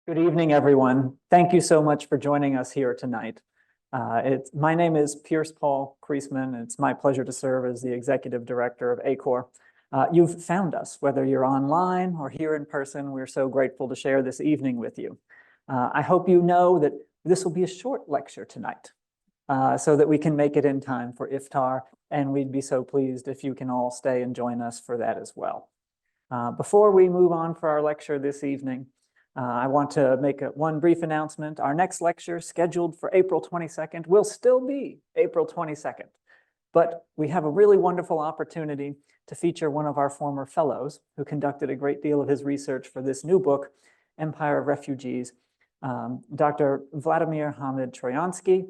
Good evening, everyone. Thank you so much for joining us here tonight. My name is Pearce Paul Creasman, and it's my pleasure to serve as the Executive Director of ACOR. You've found us, whether you're online or here in person. We're so grateful to share this evening with you. I hope you know that this will be a short lecture tonight, so that we can make it in time for iftar, and we'd be so pleased if you can all stay and join us for that as well. Before we move on for our lecture this evening, I want to make one brief announcement. Our next lecture, scheduled for April 22nd, will still be April 22nd. But we have a really wonderful opportunity to feature one of our former fellows who conducted a great deal of his research for this new book, Empire of Refugees, Dr. Vladimir Hamid Troyansky,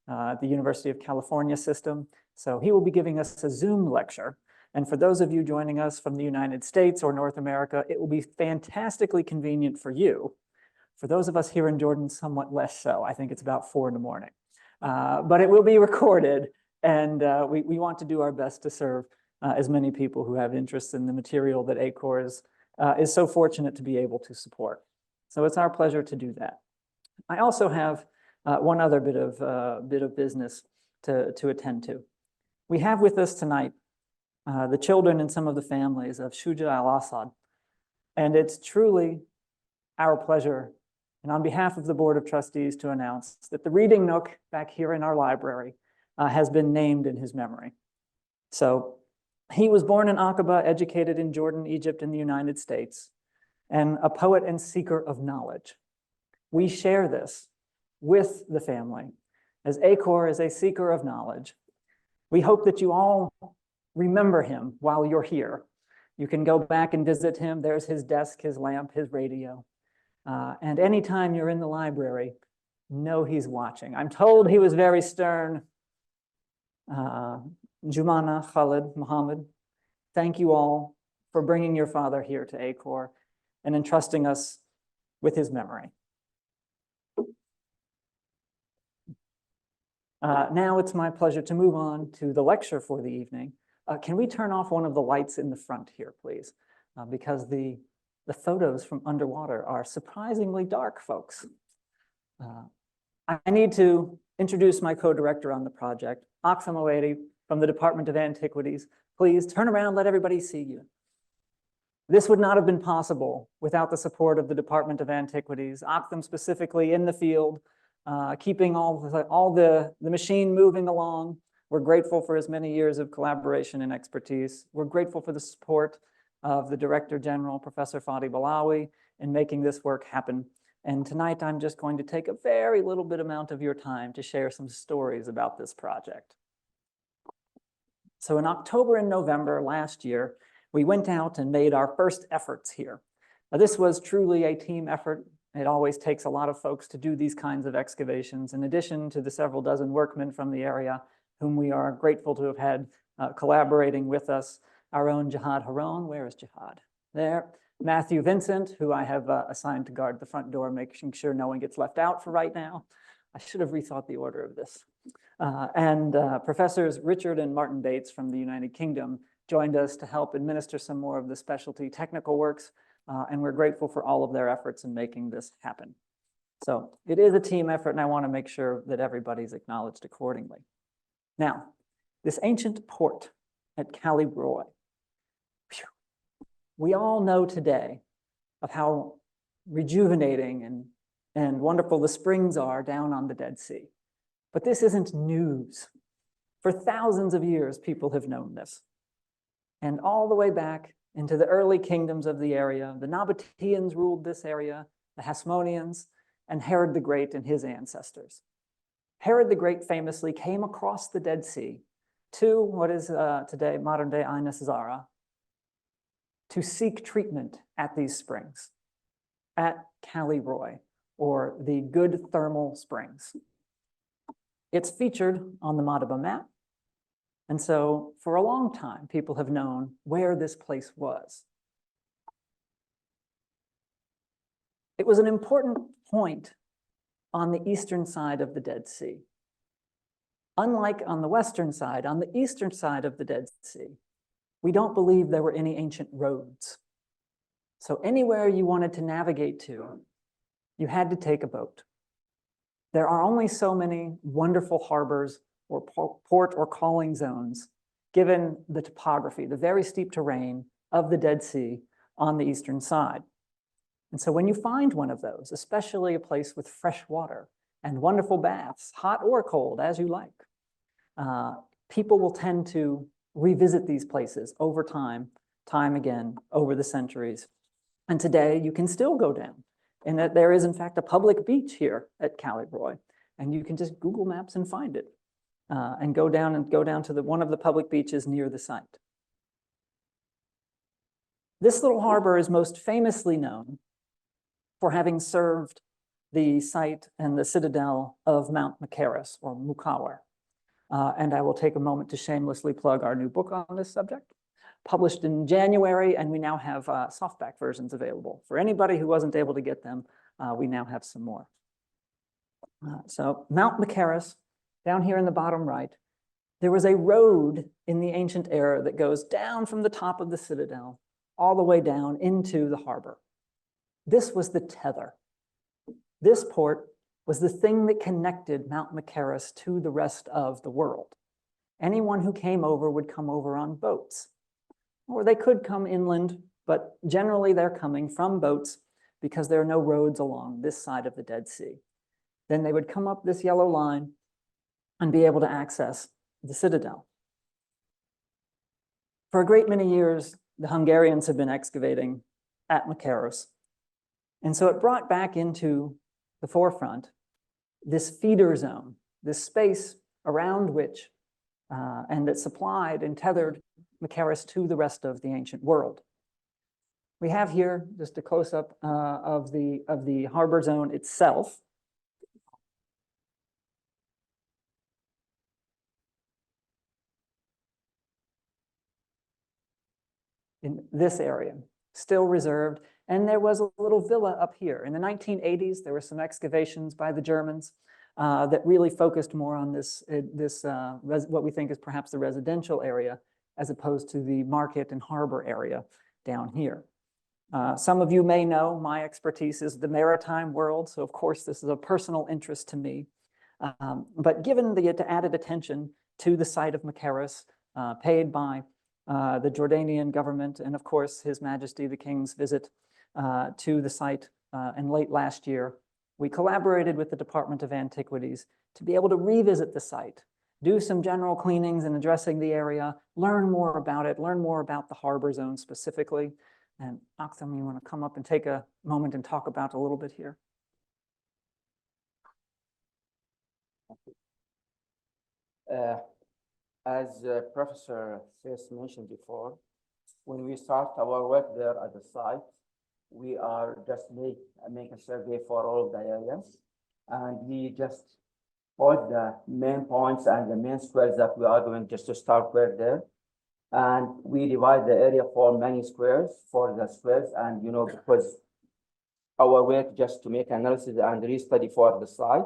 at the University of California system. So he will be giving us a Zoom lecture. And for those of you joining us from the United States or North America, it will be fantastically convenient for you. For those of us here in Jordan, somewhat less so. I think it's about 4 in the morning. But it will be recorded, and we want to do our best to serve as many people who have interest in the material that ACOR is so fortunate to be able to support. So it's our pleasure to do that. I also have one other bit of business to attend to. We have with us tonight the children and some of the families of Shuja al-Assad. And it's truly our pleasure, and on behalf of the Board of Trustees, to announce that the Reading Nook back here in our library has been named in his memory. So he was born in Aqaba, educated in Jordan, Egypt, and the United States, and a poet and seeker of knowledge. We share this with the family, as ACOR is a seeker of knowledge. We hope that you all remember him while you're here. You can go back and visit him. There's his desk, his lamp, his radio. And anytime you're in the library, know he's watching. I'm told he was very stern. Jumana, Khalid, Muhammad, thank you all for bringing your father here to ACOR and entrusting us with his memory. Now it's my pleasure to move on to the lecture for the evening. Can we turn off one of the lights in the front here, please? Because the photos from underwater are surprisingly dark, folks. I need to introduce my co-director on the project, Akhtam Awadi from the Department of Antiquities. Please turn around, let everybody see you. This would not have been possible without the support of the Department of Antiquities, Akhtam specifically in the field, keeping all the machine moving along. We're grateful for his many years of collaboration and expertise. We're grateful for the support of the Director General, Professor Fadi Balawi, in making this work happen. And tonight, I'm just going to take a very little bit amount of your time to share some stories about this project. So in October and November last year, we went out and made our first efforts here. Now, this was truly a team effort. It always takes a lot of folks to do these kinds of excavations, in addition to the several dozen workmen from the area whom we are grateful to have had collaborating with us. Our own Jihad Haron, where is Jihad? There. Matthew Vincent, who I have assigned to guard the front door, making sure no one gets left out for right now. I should have rethought the order of this. And Professors Richard and Martin Bates from the United Kingdom joined us to help administer some more of the specialty technical works, and we're grateful for all of their efforts in making this happen. So it is a team effort, and I want to make sure that everybody's acknowledged accordingly. Now, this ancient port at Kallirhoe, we all know today of how rejuvenating and wonderful the springs are down on the Dead Sea. But this isn't news. For thousands of years, people have known this. And all the way back into the early kingdoms of the area, the Nabateans ruled this area, the Hasmonaeans, and Herod the Great and his ancestors. Herod the Great famously came across the Dead Sea to what is today modern-day ez-Zara to seek treatment at these springs, at Kallirhoe, or the Good Thermal Springs. It's featured on the Madaba map, and so for a long time, people have known where this place was. It was an important point on the eastern side of the Dead Sea. Unlike on the western side, on the eastern side of the Dead Sea, we don't believe there were any ancient roads. So anywhere you wanted to navigate to, you had to take a boat. There are only so many wonderful harbors or port or calling zones, given the topography, the very steep terrain of the Dead Sea on the eastern side. And so when you find one of those, especially a place with fresh water and wonderful baths, hot or cold, as you like, people will tend to revisit these places over time again, over the centuries. And today you can still go down, and that there is in fact a public beach here at Kallirhoe, and you can just Google Maps and find it, and go down to one of the public beaches near the site. This little harbor is most famously known for having served the site and the citadel of Mount Machaerus, or Mukawer. And I will take a moment to shamelessly plug our new book on this subject, published in January, and we now have softback versions available. For anybody who wasn't able to get them, we now have some more. So Mount Machaerus, down here in the bottom right, there was a road in the ancient era that goes down from the top of the citadel all the way down into the harbor. This was the tether. This port was the thing that connected Mount Machaerus to the rest of the world. Anyone who came over would come over on boats, or they could come inland, but generally they're coming from boats because there are no roads along this side of the Dead Sea. Then they would come up this yellow line and be able to access the citadel. For a great many years, the Hungarians have been excavating at Machaerus. And so it brought back into the forefront this feeder zone, this space around which, and that supplied and tethered Machaerus to the rest of the ancient world. We have here just a close-up of the harbor zone itself. In this area, still reserved. And there was a little villa up here. In the 1980s, there were some excavations by the Germans that really focused more on what we think is perhaps the residential area, as opposed to the market and harbor area down here. Some of you may know my expertise is the maritime world, so of course this is a personal interest to me. But given the added attention to the site of Machaerus, paid by the Jordanian government, and of course His Majesty the King's visit to the site in late last year, we collaborated with the Department of Antiquities to be able to revisit the site, do some general cleanings and addressing the area, learn more about it, learn more about the harbor zone specifically. And Aksam, you want to come up and take a moment and talk about a little bit here? As Professor first mentioned before, when we start our work there at the site, we are just make a survey for all of the areas, and we just put the main points and the main squares that we are going just to start with there. And we divide the area for many squares, for the squares, and because our work just to make analysis and restudy for the site.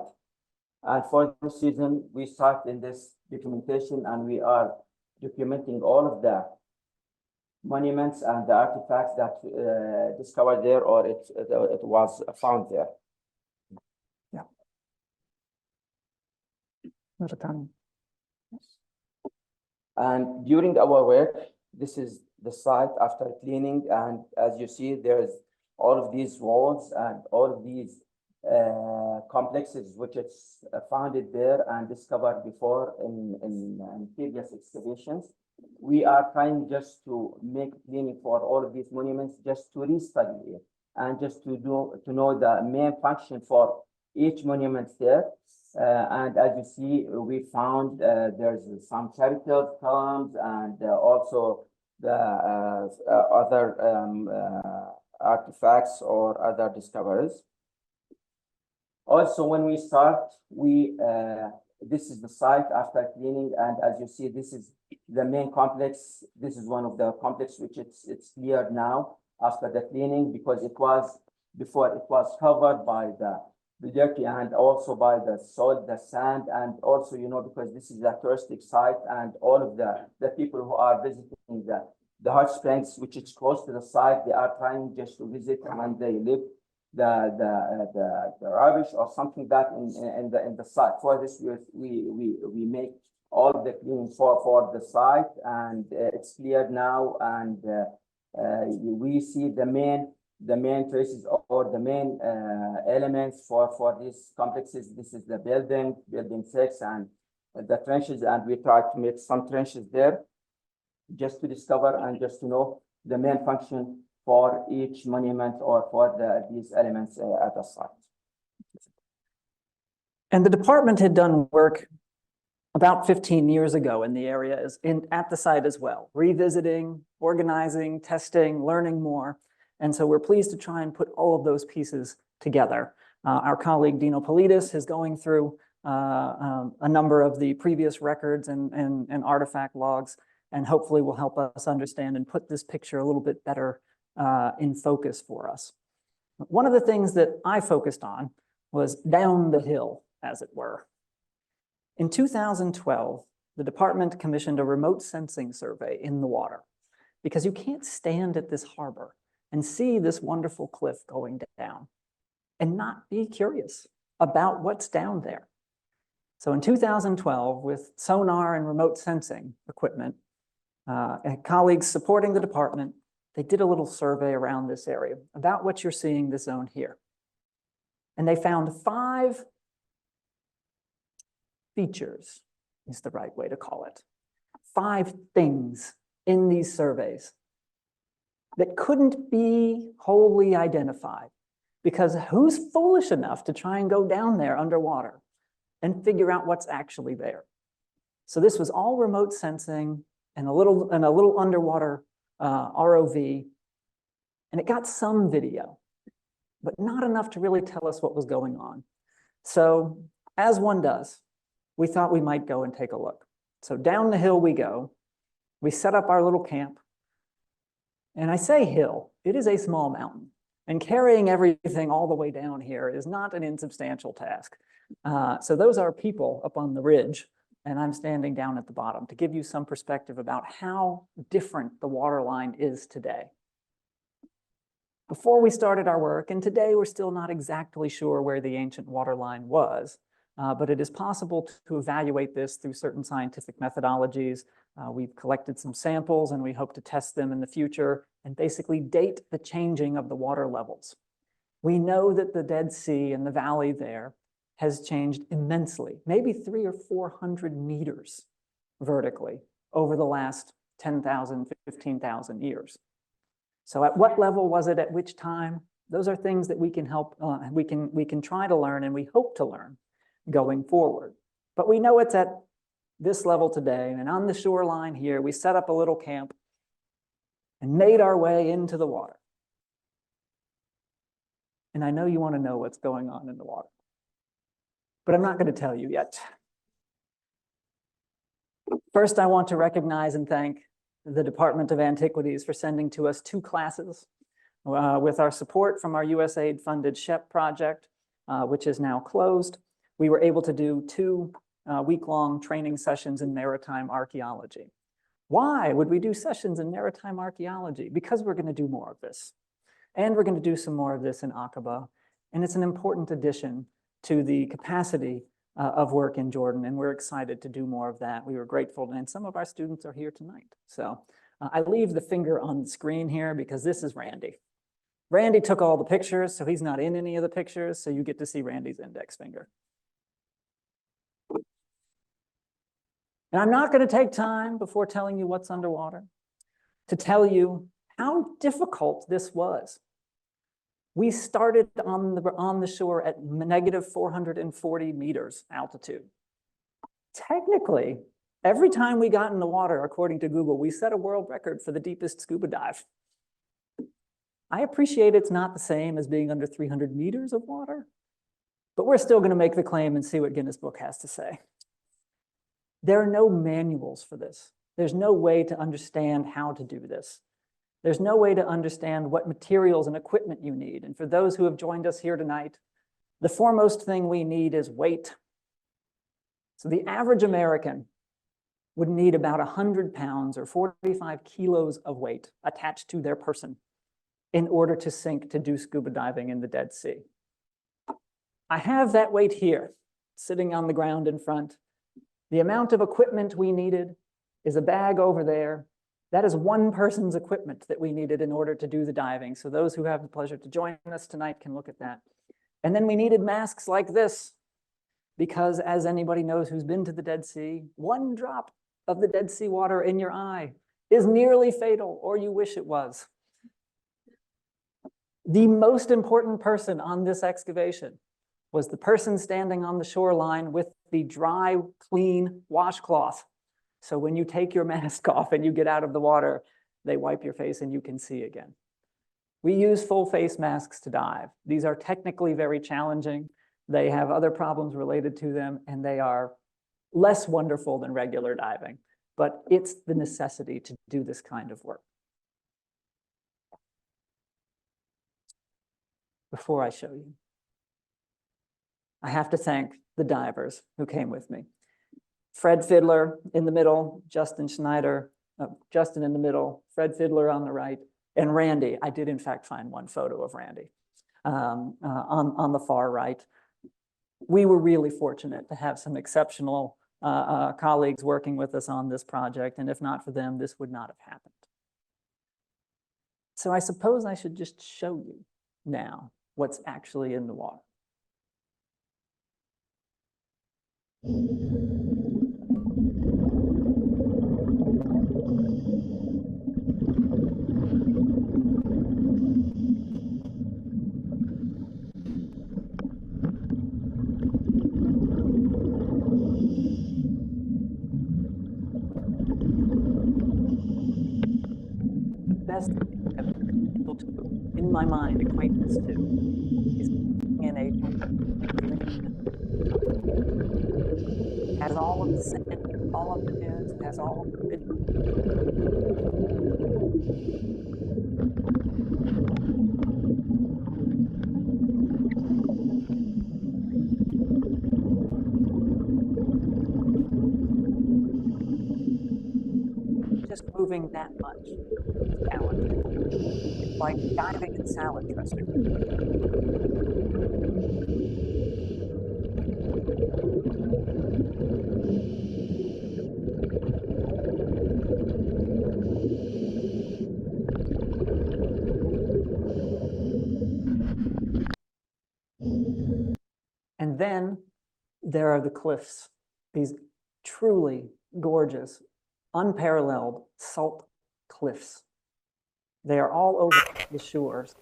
And for this season, we start in this documentation, and we are documenting all of the monuments and the artifacts that discovered there, or it was found there. Yeah. And during our work, this is the site after cleaning, and as you see, there's all of these walls and all of these complexes which it's founded there and discovered before in previous excavations. We are trying just to make cleaning for all of these monuments, just to restudy it and just to know the main function for each monument there. And as you see, we found there's some character columns and also the other artifacts or other discoveries. Also, when we start, this is the site after cleaning, and as you see, this is the main complex. This is one of the complex which it's cleared now after the cleaning, because it was before it was covered by the dirty and also by the salt, the sand, and also because this is a touristic site, and all of the people who are visiting the hot springs which is close to the site, they are trying just to visit and they live the rubbish or something that in the site. For this, we make all the cleaning for the site, and it's cleared now, and we see the main traces or the main elements for these complexes. This is the building 6, and the trenches, and we try to make some trenches there just to discover and just to know the main function for each monument or for these elements at the site. And the department had done work about 15 years ago in the area at the site as well, revisiting, organizing, testing, learning more. And so we're pleased to try and put all of those pieces together. Our colleague Dino Politis is going through a number of the previous records and artifact logs, and hopefully will help us understand and put this picture a little bit better in focus for us. One of the things that I focused on was down the hill, as it were. In 2012, the department commissioned a remote sensing survey in the water, because you can't stand at this harbor and see this wonderful cliff going down and not be curious about what's down there. So in 2012, with sonar and remote sensing equipment, and colleagues supporting the department, they did a little survey around this area about what you're seeing this zone here. And they found 5 features, is the right way to call it. 5 things in these surveys that couldn't be wholly identified, because who's foolish enough to try and go down there underwater and figure out what's actually there? So this was all remote sensing and a little underwater ROV, and it got some video, but not enough to really tell us what was going on. So as one does, we thought we might go and take a look. So down the hill we go. We set up our little camp. And I say hill, it is a small mountain. And carrying everything all the way down here is not an insubstantial task. So those are people up on the ridge, and I'm standing down at the bottom to give you some perspective about how different the waterline is today. Before we started our work, and today we're still not exactly sure where the ancient waterline was, but it is possible to evaluate this through certain scientific methodologies. We've collected some samples, and we hope to test them in the future and basically date the changing of the water levels. We know that the Dead Sea and the valley there has changed immensely, maybe 300 or 400 meters vertically over the last 10,000, 15,000 years. So at what level was it at which time? Those are things that we can help, we can try to learn, and we hope to learn going forward. But we know it's at this level today, and on the shoreline here, we set up a little camp and made our way into the water. And I know you want to know what's going on in the water, but I'm not going to tell you yet. First, I want to recognize and thank the Department of Antiquities for sending to us 2 classes. With our support from our USAID-funded SHEP project, which is now closed, we were able to do 2 week-long training sessions in maritime archaeology. Why would we do sessions in maritime archaeology? Because we're going to do more of this. And we're going to do some more of this in Aqaba. And it's an important addition to the capacity of work in Jordan, and we're excited to do more of that. We were grateful, and some of our students are here tonight. So I leave the finger on the screen here because this is Randy. Randy took all the pictures, so he's not in any of the pictures, so you get to see Randy's index finger. And I'm not going to take time before telling you what's underwater to tell you how difficult this was. We started on the shore at negative 440 meters altitude. Technically, every time we got in the water, according to Google, we set a world record for the deepest scuba dive. I appreciate it's not the same as being under 300 meters of water, but we're still going to make the claim and see what Guinness Book has to say. There are no manuals for this. There's no way to understand how to do this. There's no way to understand what materials and equipment you need. And for those who have joined us here tonight, the foremost thing we need is weight. So the average American would need about 100 pounds or 45 kilos of weight attached to their person in order to sink to do scuba diving in the Dead Sea. I have that weight here, sitting on the ground in front. The amount of equipment we needed is a bag over there. That is one person's equipment that we needed in order to do the diving. So those who have the pleasure to join us tonight can look at that. And then we needed masks like this, because as anybody knows who's been to the Dead Sea, one drop of the Dead Sea water in your eye is nearly fatal, or you wish it was. The most important person on this excavation was the person standing on the shoreline with the dry, clean washcloth. So when you take your mask off and you get out of the water, they wipe your face and you can see again. We use full face masks to dive. These are technically very challenging. They have other problems related to them, and they are less wonderful than regular diving, but it's the necessity to do this kind of work. Before I show you, I have to thank the divers who came with me. Fred Fiddler in the middle, Justin Schneider, Justin in the middle, Fred Fiddler on the right, and Randy. I did in fact find one photo of Randy on the far right. We were really fortunate to have some exceptional colleagues working with us on this project, and if not for them, this would not have happened. So I suppose I should just show you now what's actually in the water. Best thing I've been able to, in my mind, equate this to is in a has all of the sand, all of the dunes, has all of the just moving that much is challenging. It's like diving in salad dressing. And then there are the cliffs, these truly gorgeous, unparalleled salt cliffs. They are all over the shores,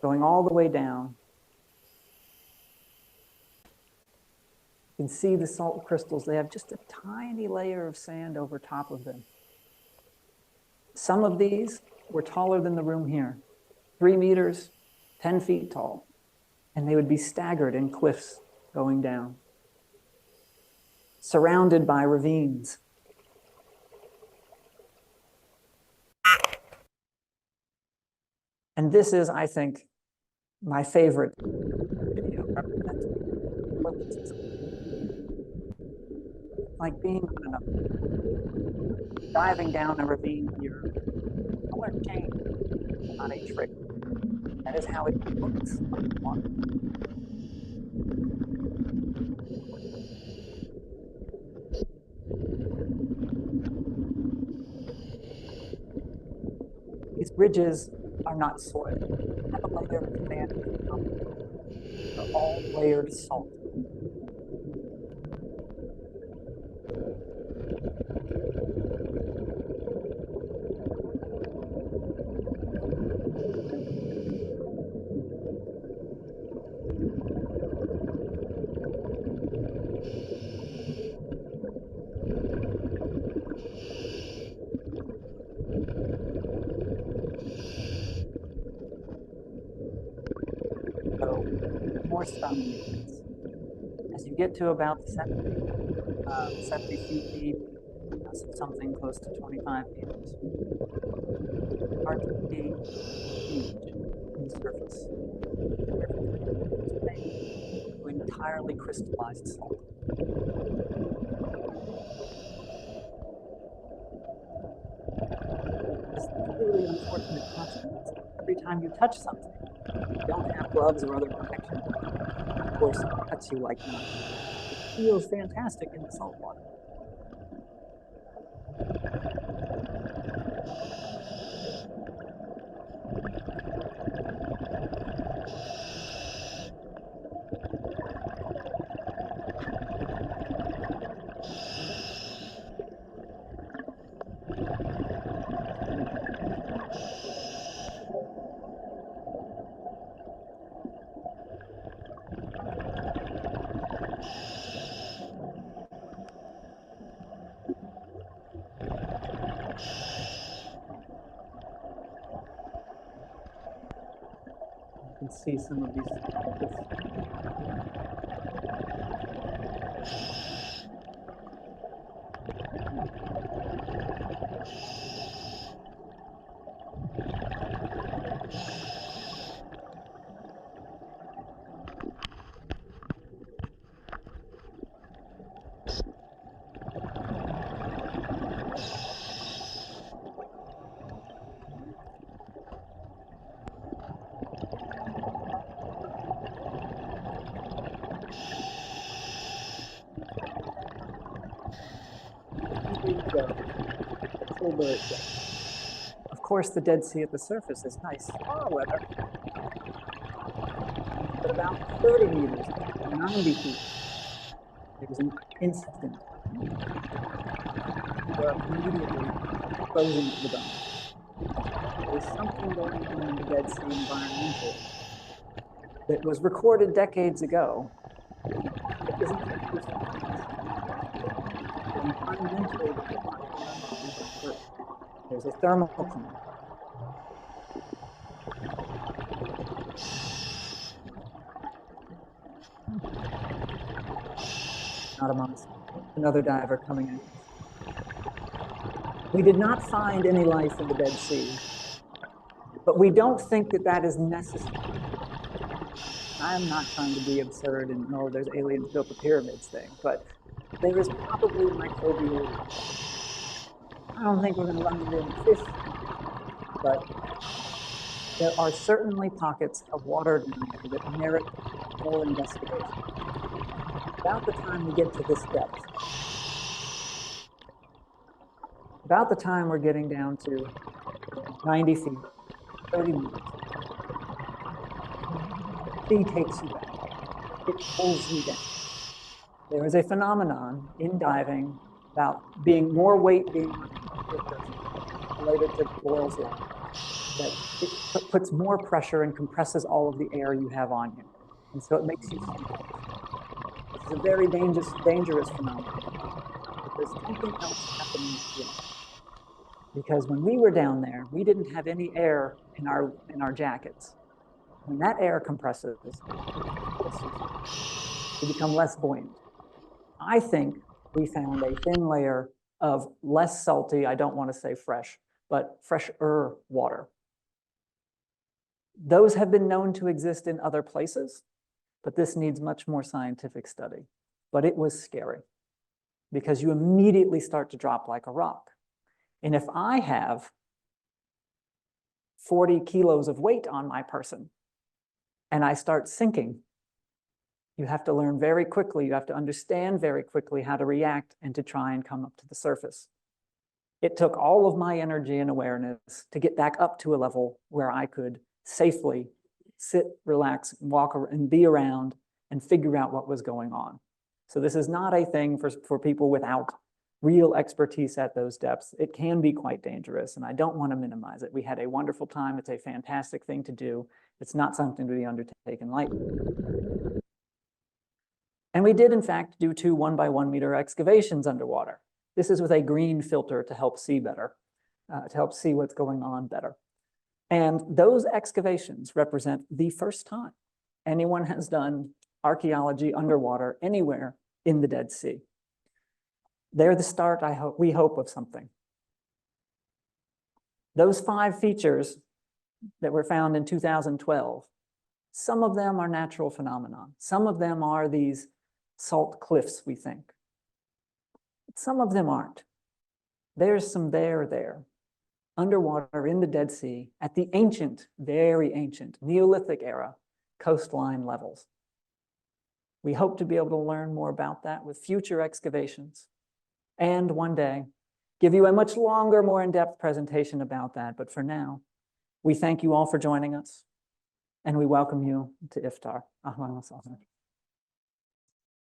going all the way down. You can see the salt crystals. They have just a tiny layer of sand over top of them. Some of these were taller than the room here, 3 meters, 10 feet tall, and they would be staggered in cliffs going down, surrounded by ravines. And this is, I think, my favorite video representing like being on diving down a ravine here. Color change, not a trick. That is how it looks on the water. These ridges are not soil. They have a layer of sand. They're all layered salt. More stunning. As you get to about 70 feet deep, so something close to 25 meters, hard to see huge on the surface. To entirely crystallized salt. This really unfortunate consequence. Every time you touch something, you don't have gloves or other protection, of course, it cuts you like nuts. It feels fantastic in the salt water. You can see some of these. Of course, the Dead Sea at the surface is nice far weather, but about 30 meters, 90 feet, there's an instant. We're immediately frozen to the bone. There's something going on in the Dead Sea environmental that was recorded decades ago. It isn't environmentally, there's a thermal cone. Not a monster. Another diver coming in. We did not find any life in the Dead Sea, but we don't think that that is necessary. I'm not trying to be absurd and, oh, there's aliens built the pyramids thing, but there is probably microbial. I don't think we're going to run into any fish, but there are certainly pockets of water that merit more investigation. About the time we get to this depth, about the time we're getting down to 90 feet, 30 meters, the sea takes you back. It pulls you down. There is a phenomenon in diving about being more weight being related to Boyle's law, that it puts more pressure and compresses all of the air you have on you. And so it makes you sink. This is a very dangerous phenomenon. But there's something else happening here. Because when we were down there, we didn't have any air in our jackets. When that air compresses, we become less buoyant. I think we found a thin layer of less salty, I don't want to say fresh, but fresher water. Those have been known to exist in other places, but this needs much more scientific study. But it was scary because you immediately start to drop like a rock. And if I have 40 kilos of weight on my person and I start sinking, you have to learn very quickly, you have to understand very quickly how to react and to try and come up to the surface. It took all of my energy and awareness to get back up to a level where I could safely sit, relax, walk, and be around and figure out what was going on. So this is not a thing for people without real expertise at those depths. It can be quite dangerous, and I don't want to minimize it. We had a wonderful time. It's a fantastic thing to do. It's not something to be undertaken lightly. And we did, in fact, do 2 1-by-1 meter excavations underwater. This is with a green filter to help see better, to help see what's going on better. And those excavations represent the first time anyone has done archaeology underwater anywhere in the Dead Sea. They're the start, we hope, of something. Those 5 features that were found in 2012, some of them are natural phenomena. Some of them are these salt cliffs, we think. Some of them aren't. There's some there. underwater in the Dead Sea at the ancient, very ancient Neolithic era coastline levels. We hope to be able to learn more about that with future excavations, and one day give you a much longer, more in-depth presentation about that. But for now, we thank you all for joining us, and we welcome you to Iftar. Ahlan wa sahlan.